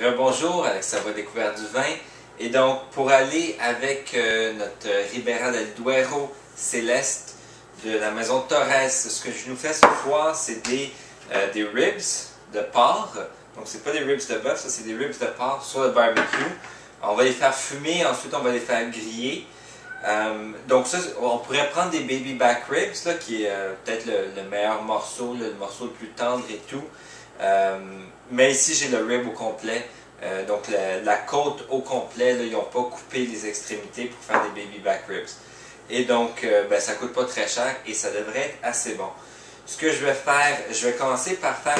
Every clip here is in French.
Rebonjour, avec sa voix découverte du vin. Et donc, pour aller avec notre Ribera del Duero Céleste de la maison Torres, ce que je nous fais ce soir, c'est des ribs de porc. Donc, c'est pas des ribs de bœuf, ça c'est des ribs de porc sur le barbecue. On va les faire fumer, ensuite on va les faire griller. Donc ça, on pourrait prendre des baby back ribs, là, qui est peut-être le meilleur morceau, le morceau le plus tendre et tout. Mais ici j'ai le rib au complet, donc la côte au complet, là, ils n'ont pas coupé les extrémités pour faire des baby back ribs. Et donc ça coûte pas très cher et ça devrait être assez bon. Ce que je vais faire, je vais commencer par faire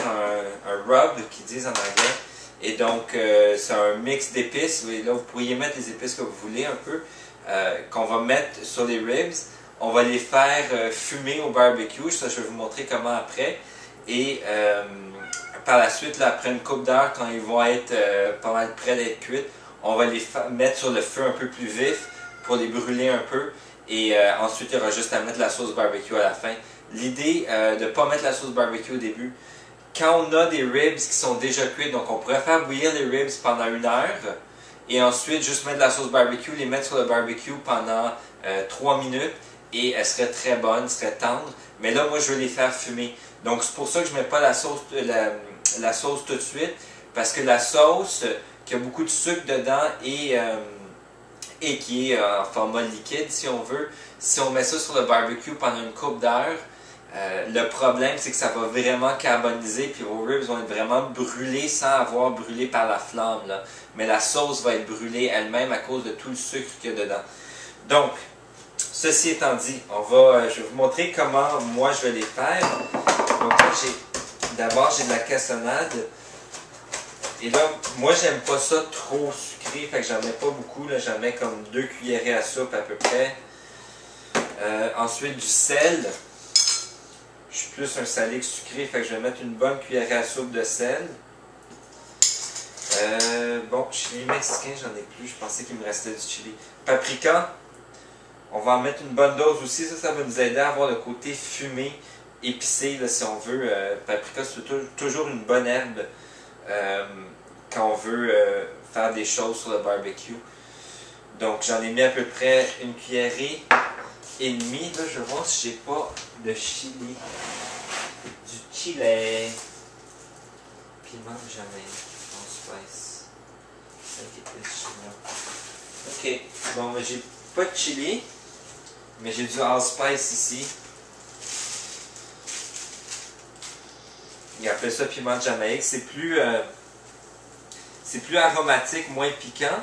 un rub qu'ils disent en anglais. Et donc c'est un mix d'épices, là vous pourriez mettre les épices que vous voulez un peu, qu'on va mettre sur les ribs. On va les faire fumer au barbecue, ça je vais vous montrer comment après. Et par la suite, là, après une couple d'heures, quand ils vont être pas mal près d'être cuits, on va les mettre sur le feu un peu plus vif pour les brûler un peu. Et ensuite, il y aura juste à mettre la sauce barbecue à la fin. L'idée de ne pas mettre la sauce barbecue au début. Quand on a des ribs qui sont déjà cuits, donc on pourrait faire bouillir les ribs pendant 1 heure. Et ensuite, juste mettre la sauce barbecue, les mettre sur le barbecue pendant 3 minutes. Et elles seraient très bonnes, seraient tendres. Mais là, moi, je veux les faire fumer. Donc, c'est pour ça que je ne mets pas la sauce tout de suite. Parce que la sauce, qui a beaucoup de sucre dedans et qui est en format liquide, si on veut, si on met ça sur le barbecue pendant une couple d'heures, le problème, c'est que ça va vraiment carboniser, puis vos ribs vont être vraiment brûlés sans avoir brûlé par la flamme, là. Mais la sauce va être brûlée elle-même à cause de tout le sucre qu'il y a dedans. Donc, ceci étant dit, je vais vous montrer comment moi je vais les faire. Donc là, d'abord j'ai de la cassonade. Et là, moi j'aime pas ça trop sucré, fait que j'en mets pas beaucoup, là, j'en mets comme 2 cuillerées à soupe à peu près. Ensuite du sel. Je suis plus un salé que sucré, fait que je vais mettre une bonne cuillerée à soupe de sel. Bon, chili mexicain, j'en ai plus, je pensais qu'il me restait du chili. Paprika, on va en mettre une bonne dose aussi, ça va nous aider à avoir le côté fumé, épicé, là, si on veut. Paprika, c'est toujours une bonne herbe quand on veut faire des choses sur le barbecue. Donc j'en ai mis à peu près une cuillerée et demie. Là, je vais voir si j'ai pas de chili. Du chili. Piment jamais. Allspice. Ok. Bon, mais j'ai pas de chili. Mais j'ai du allspice ici. Ils appellent ça piment de Jamaïque. C'est plus aromatique, moins piquant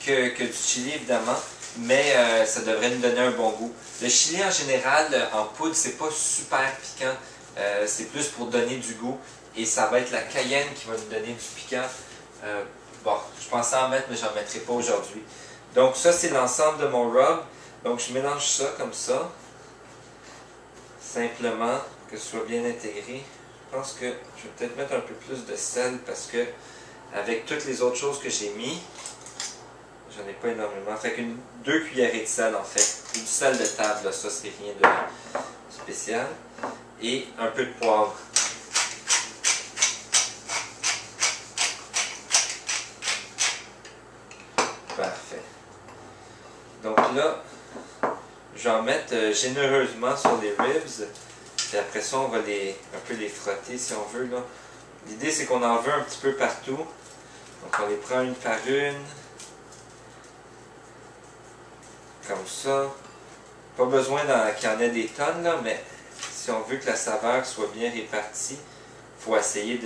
que du chili, évidemment. Mais ça devrait nous donner un bon goût. Le chili, en général, en poudre, c'est pas super piquant. C'est plus pour donner du goût. Et ça va être la cayenne qui va nous donner du piquant. Bon, je pensais en mettre, mais j'en mettrai pas aujourd'hui. Donc ça, c'est l'ensemble de mon rub. Donc je mélange ça comme ça. Simplement, que ce soit bien intégré. Je pense que je vais peut-être mettre un peu plus de sel parce que avec toutes les autres choses que j'ai mis, j'en ai pas énormément. Fait que 2 cuillerées de sel en fait. Du sel de table, là, ça c'est rien de spécial. Et un peu de poivre. Parfait. Donc là, je vais en mettre généreusement sur les ribs. Et après ça, on va un peu les frotter si on veut. L'idée c'est qu'on en veut un petit peu partout. Donc on les prend une par une. Comme ça. Pas besoin qu'il y en ait des tonnes, là, mais si on veut que la saveur soit bien répartie, il faut essayer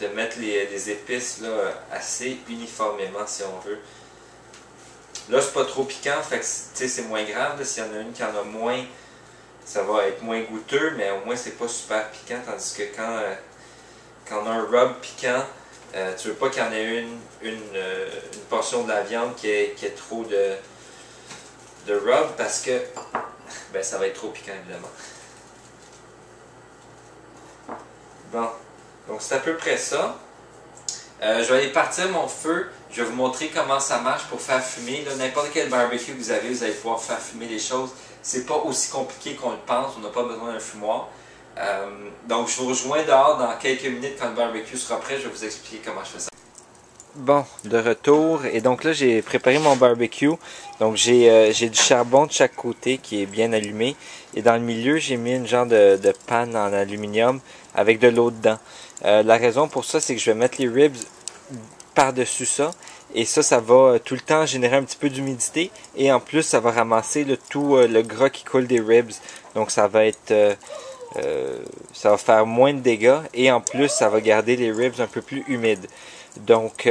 de mettre les épices là, assez uniformément si on veut. Là, c'est pas trop piquant, fait que c'est moins grave. S'il y en a une qui en a moins, ça va être moins goûteux, mais au moins c'est pas super piquant. Tandis que quand on a un rub piquant, tu veux pas qu'il y en ait une portion de la viande qui ait trop de rub parce que ça va être trop piquant évidemment. Bon, donc c'est à peu près ça. Je vais aller partir mon feu. Je vais vous montrer comment ça marche pour faire fumer. N'importe quel barbecue que vous allez pouvoir faire fumer les choses. C'est pas aussi compliqué qu'on le pense. On n'a pas besoin d'un fumoir. Donc je vous rejoins dehors dans quelques minutes quand le barbecue sera prêt, je vais vous expliquer comment je fais ça. Bon, de retour, et donc là j'ai préparé mon barbecue. Donc j'ai du charbon de chaque côté qui est bien allumé, et dans le milieu j'ai mis une genre de panne en aluminium avec de l'eau dedans. La raison pour ça, c'est que je vais mettre les ribs par-dessus ça, et ça va tout le temps générer un petit peu d'humidité, et en plus ça va ramasser tout le gras qui coule des ribs. Donc ça va être ça va faire moins de dégâts, et en plus ça va garder les ribs un peu plus humides. Donc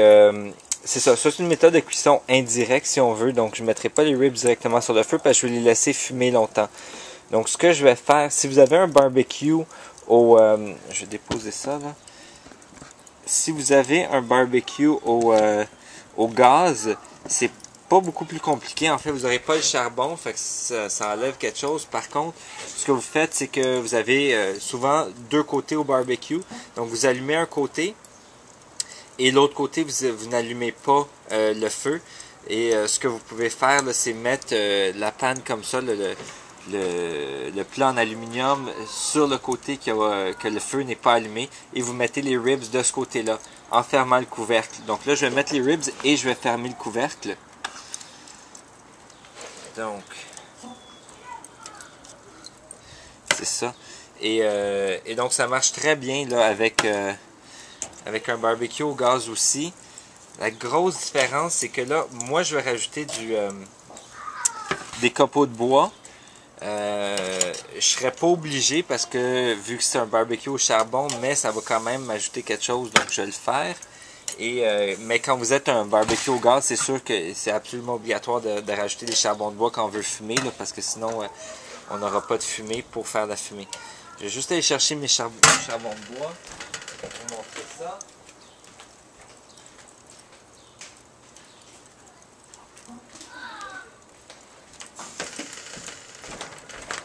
c'est ça, c'est une méthode de cuisson indirecte si on veut. Donc je ne mettrai pas les ribs directement sur le feu parce que je vais les laisser fumer longtemps. Donc ce que je vais faire, si vous avez un barbecue au je vais déposer ça là. Si vous avez un barbecue au gaz, c'est pas beaucoup plus compliqué. En fait, vous n'aurez pas le charbon, fait que ça enlève quelque chose. Par contre, ce que vous faites, c'est que vous avez souvent deux côtés au barbecue. Donc vous allumez un côté, et l'autre côté, vous n'allumez pas le feu. Et ce que vous pouvez faire, c'est mettre la panne comme ça, le plat en aluminium sur le côté que le feu n'est pas allumé. Et vous mettez les ribs de ce côté-là, en fermant le couvercle. Donc là, je vais mettre les ribs et je vais fermer le couvercle. Donc, c'est ça. Et donc, ça marche très bien là avec un barbecue au gaz aussi. La grosse différence, c'est que là, moi, je vais rajouter des copeaux de bois. Je serais pas obligé parce que, vu que c'est un barbecue au charbon, mais ça va quand même m'ajouter quelque chose, donc je vais le faire. Mais quand vous êtes un barbecue au gaz, c'est sûr que c'est absolument obligatoire de rajouter des charbons de bois quand on veut fumer, là, parce que sinon, on n'aura pas de fumée pour faire de la fumée. Je vais juste aller chercher mes charbons de bois. Je vais vous montrer ça.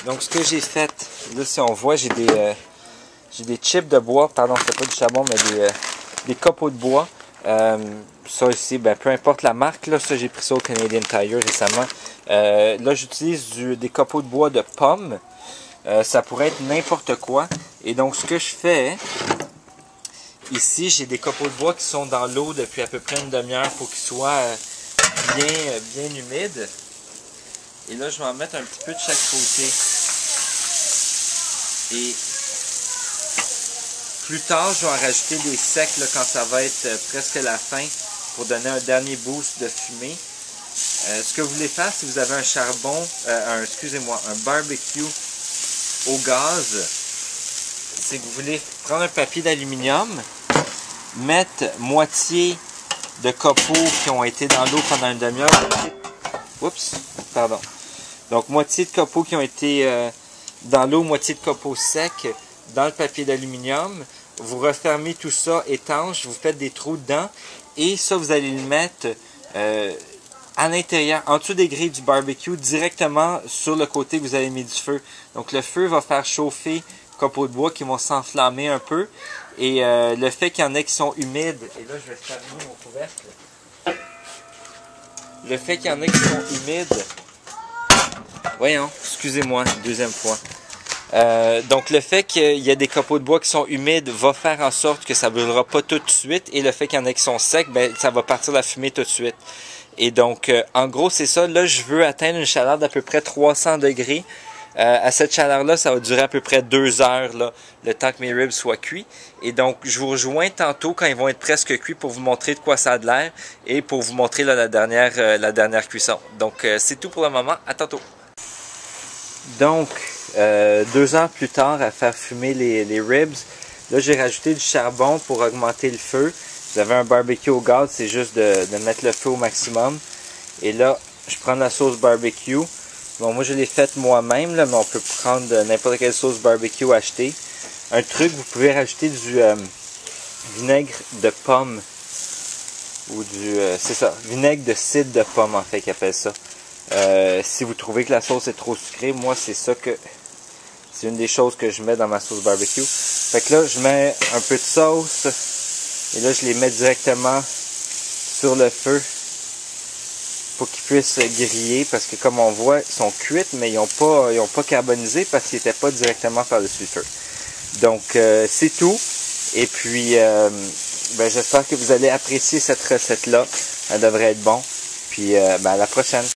Donc ce que j'ai fait, là si on voit, j'ai des chips de bois, pardon, c'est pas du charbon, mais des copeaux de bois. Ça ici, ben, peu importe la marque, là, ça j'ai pris ça au Canadian Tire récemment. Là j'utilise des copeaux de bois de pommes. Ça pourrait être n'importe quoi. Et donc ce que je fais, ici j'ai des copeaux de bois qui sont dans l'eau depuis à peu près une demi-heure pour qu'ils soient bien humides. Et là je vais en mettre un petit peu de chaque côté. Et plus tard, je vais en rajouter des secs là, quand ça va être presque la fin pour donner un dernier boost de fumée. Ce que vous voulez faire, si vous avez un charbon, un barbecue au gaz, c'est que vous voulez prendre un papier d'aluminium, mettre moitié de copeaux qui ont été dans l'eau pendant une demi-heure. Oups, pardon. Donc moitié de copeaux qui ont été dans l'eau, moitié de copeaux secs dans le papier d'aluminium. Vous refermez tout ça étanche, vous faites des trous dedans et ça vous allez le mettre à l'intérieur, en dessous des grilles du barbecue, directement sur le côté que vous avez mis du feu. Donc le feu va faire chauffer les copeaux de bois qui vont s'enflammer un peu, et le fait qu'il y en ait qui sont humides, et là je vais fermer mon couvercle, le fait qu'il y en ait qui sont humides, voyons, excusez-moi, deuxième fois. Donc le fait qu'il y ait des copeaux de bois qui sont humides va faire en sorte que ça ne brûlera pas tout de suite, et le fait qu'il y en ait qui sont secs, ben, ça va partir la fumée tout de suite. Et donc en gros c'est ça, là je veux atteindre une chaleur d'à peu près 300 degrés. À cette chaleur-là, ça va durer à peu près 2 heures, là, le temps que mes ribs soient cuits. Et donc je vous rejoins tantôt quand ils vont être presque cuits pour vous montrer de quoi ça a de l'air et pour vous montrer là, la dernière cuisson. Donc c'est tout pour le moment, à tantôt. Donc 2 heures plus tard, à faire fumer les ribs, là j'ai rajouté du charbon pour augmenter le feu. Vous avez un barbecue au gaz, c'est juste de mettre le feu au maximum. Et là, je prends la sauce barbecue. Bon, moi je l'ai faite moi-même, mais on peut prendre n'importe quelle sauce barbecue achetée. Un truc, vous pouvez rajouter du vinaigre de pomme. Ou c'est ça, vinaigre de cidre de pomme en fait qu'ils appellent ça. Si vous trouvez que la sauce est trop sucrée, moi c'est une des choses que je mets dans ma sauce barbecue. Fait que là, je mets un peu de sauce. Et là, je les mets directement sur le feu pour qu'ils puissent griller. Parce que comme on voit, ils sont cuits, mais ils n'ont pas carbonisé parce qu'ils n'étaient pas directement par-dessus le feu. Donc, c'est tout. Et puis, ben, j'espère que vous allez apprécier cette recette-là. Elle devrait être bon. Puis, ben, à la prochaine.